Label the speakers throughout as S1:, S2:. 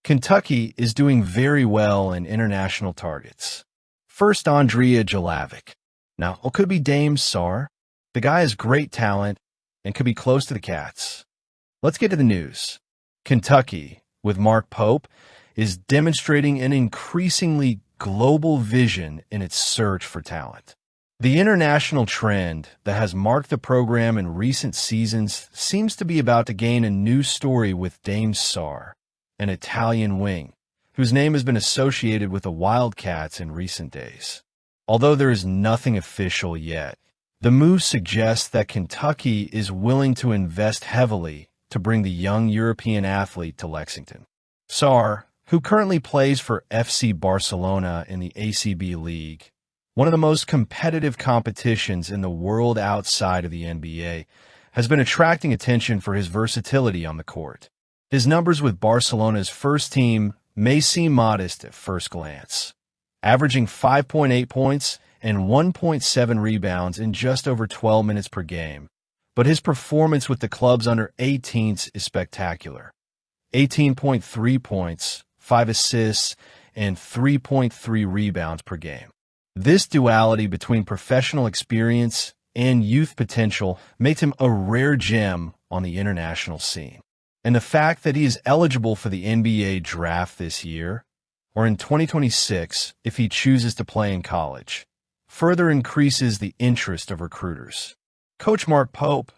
S1: Kentucky is doing very well in international targets. First, Andrija Jelavic. Now, it could be Dame Sarr. The guy has great talent and could be close to the Cats. Let's get to the news. Kentucky, with Mark Pope, is demonstrating an increasingly global vision in its search for talent. The international trend that has marked the program in recent seasons seems to be about to gain a new story with Dame Sarr, an Italian wing, whose name has been associated with the Wildcats in recent days. Although there is nothing official yet, the move suggests that Kentucky is willing to invest heavily to bring the young European athlete to Lexington. Sarr, who currently plays for FC Barcelona in the ACB League, one of the most competitive competitions in the world outside of the NBA, has been attracting attention for his versatility on the court. His numbers with Barcelona's first team may seem modest at first glance, averaging 5.8 points and 1.7 rebounds in just over 12 minutes per game. But his performance with the club's under 18s is spectacular. 18.3 points, 5 assists, and 3.3 rebounds per game. This duality between professional experience and youth potential makes him a rare gem on the international scene. And the fact that he is eligible for the NBA draft this year, or in 2026 if he chooses to play in college, further increases the interest of recruiters. Coach Mark Pope,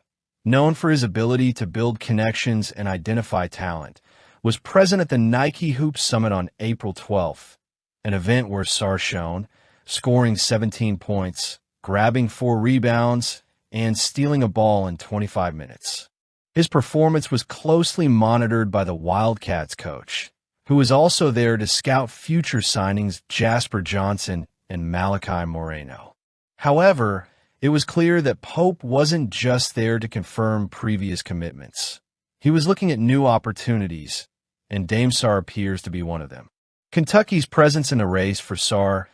S1: known for his ability to build connections and identify talent, was present at the Nike Hoop Summit on April 12th, an event where Sarr shone, scoring 17 points, grabbing 4 rebounds, and stealing a ball in 25 minutes. His performance was closely monitored by the Wildcats coach, who was also there to scout future signings Jasper Johnson and Malachi Moreno. However, it was clear that Pope wasn't just there to confirm previous commitments. He was looking at new opportunities, and Dame Sarr appears to be one of them. Kentucky's presence in the race for Sarr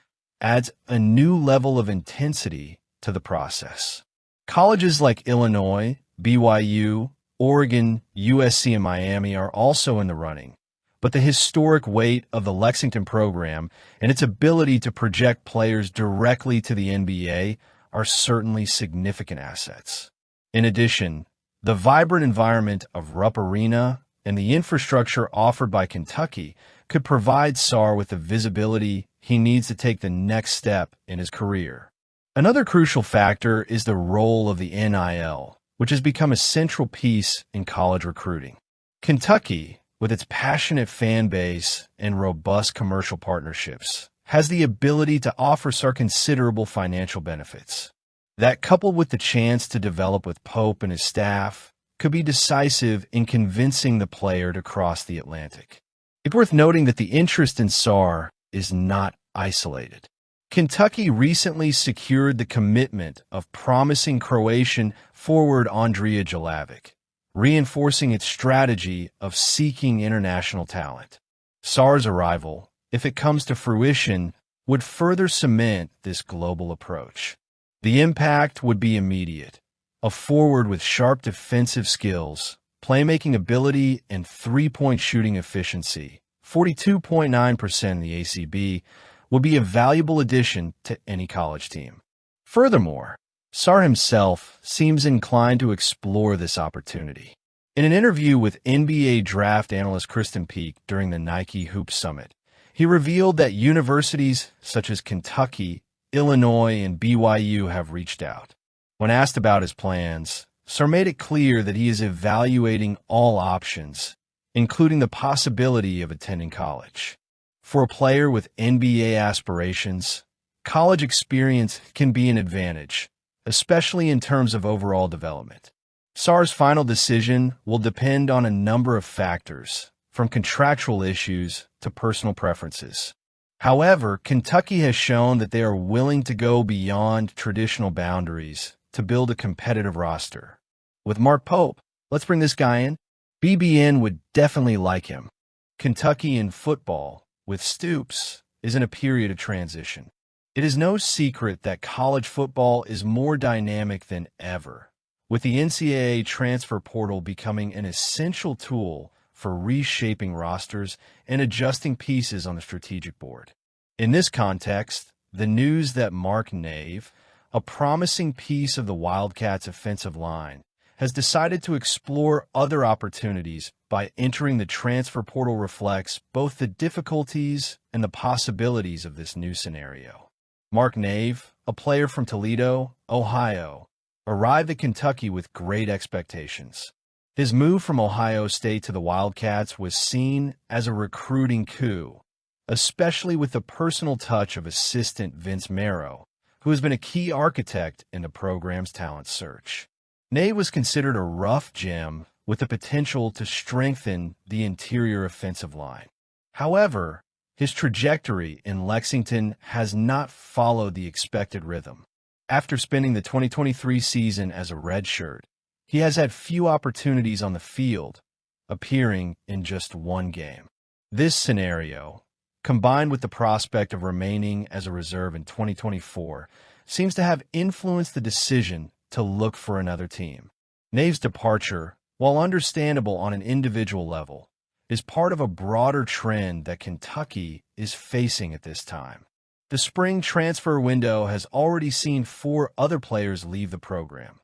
S1: adds a new level of intensity to the process. Colleges like Illinois, BYU, Oregon, USC, and Miami are also in the running, but the historic weight of the Lexington program and its ability to project players directly to the NBA are certainly significant assets. In addition, the vibrant environment of Rupp Arena and the infrastructure offered by Kentucky could provide Sarr with the visibility he needs to take the next step in his career. Another crucial factor is the role of the NIL, which has become a central piece in college recruiting. Kentucky, with its passionate fan base and robust commercial partnerships, has the ability to offer Sarr considerable financial benefits. That, coupled with the chance to develop with Pope and his staff, could be decisive in convincing the player to cross the Atlantic. It's worth noting that the interest in Sarr is not isolated. Kentucky recently secured the commitment of promising Croatian forward Andrija Jelavic, reinforcing its strategy of seeking international talent. Sarr's arrival, if it comes to fruition, would further cement this global approach. The impact would be immediate. A forward with sharp defensive skills, playmaking ability, and three-point shooting efficiency, 42.9% in the ACB, would be a valuable addition to any college team. Furthermore, Sarr himself seems inclined to explore this opportunity. In an interview with NBA draft analyst Kristen Peak during the Nike Hoop Summit, he revealed that universities such as Kentucky, Illinois, and BYU have reached out. When asked about his plans, Sarr made it clear that he is evaluating all options, including the possibility of attending college. For a player with NBA aspirations, college experience can be an advantage, especially in terms of overall development. Sarr's final decision will depend on a number of factors, from contractual issues to personal preferences. However, Kentucky has shown that they are willing to go beyond traditional boundaries to build a competitive roster. With Mark Pope, let's bring this guy in. BBN would definitely like him. Kentucky in football, with Stoops, is in a period of transition. It is no secret that college football is more dynamic than ever, with the NCAA transfer portal becoming an essential tool for reshaping rosters and adjusting pieces on the strategic board. In this context, the news that Mark Nave, a promising piece of the Wildcats' offensive line, has decided to explore other opportunities by entering the transfer portal reflects both the difficulties and the possibilities of this new scenario. Mark Nave, a player from Toledo, Ohio, arrived at Kentucky with great expectations. His move from Ohio State to the Wildcats was seen as a recruiting coup, especially with the personal touch of assistant Vince Marrow, who has been a key architect in the program's talent search. Nave was considered a rough gem with the potential to strengthen the interior offensive line. However, his trajectory in Lexington has not followed the expected rhythm. After spending the 2023 season as a redshirt, he has had few opportunities on the field, appearing in just one game. This scenario, combined with the prospect of remaining as a reserve in 2024, seems to have influenced the decision to look for another team. Nave's departure, while understandable on an individual level, is part of a broader trend that Kentucky is facing at this time. The spring transfer window has already seen 4 other players leave the program: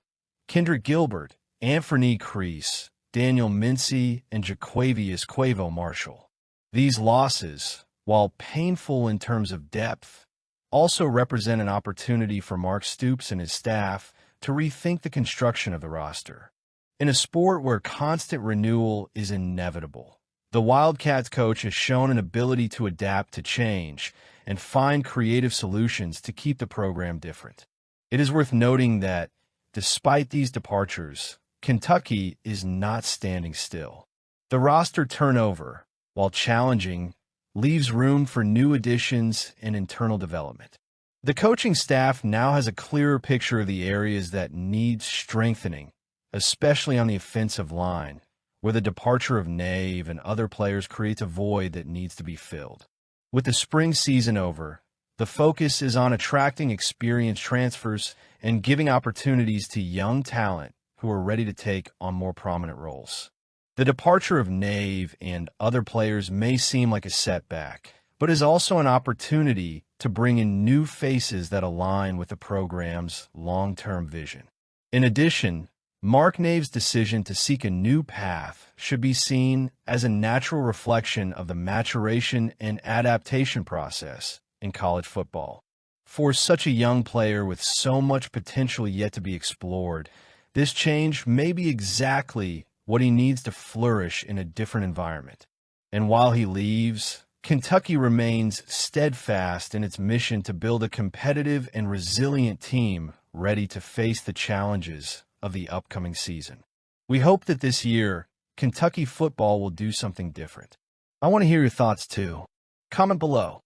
S1: Kendrick Gilbert, Anthony Creese, Daniel Mincy, and Jaquavius Quavo Marshall. These losses, while painful in terms of depth, also represent an opportunity for Mark Stoops and his staff to rethink the construction of the roster. In a sport where constant renewal is inevitable, the Wildcats coach has shown an ability to adapt to change and find creative solutions to keep the program different. It is worth noting that, despite these departures, Kentucky is not standing still. The roster turnover, while challenging, leaves room for new additions and internal development. The coaching staff now has a clearer picture of the areas that need strengthening, especially on the offensive line, where the departure of Nave and other players creates a void that needs to be filled. With the spring season over, the focus is on attracting experienced transfers and giving opportunities to young talent who are ready to take on more prominent roles. The departure of Nave and other players may seem like a setback, but is also an opportunity to bring in new faces that align with the program's long-term vision. In addition, Mark Nave's decision to seek a new path should be seen as a natural reflection of the maturation and adaptation process in college football. For such a young player with so much potential yet to be explored, this change may be exactly what he needs to flourish in a different environment. And while he leaves, Kentucky remains steadfast in its mission to build a competitive and resilient team ready to face the challenges of the upcoming season. We hope that this year, Kentucky football will do something different. I want to hear your thoughts too. Comment below.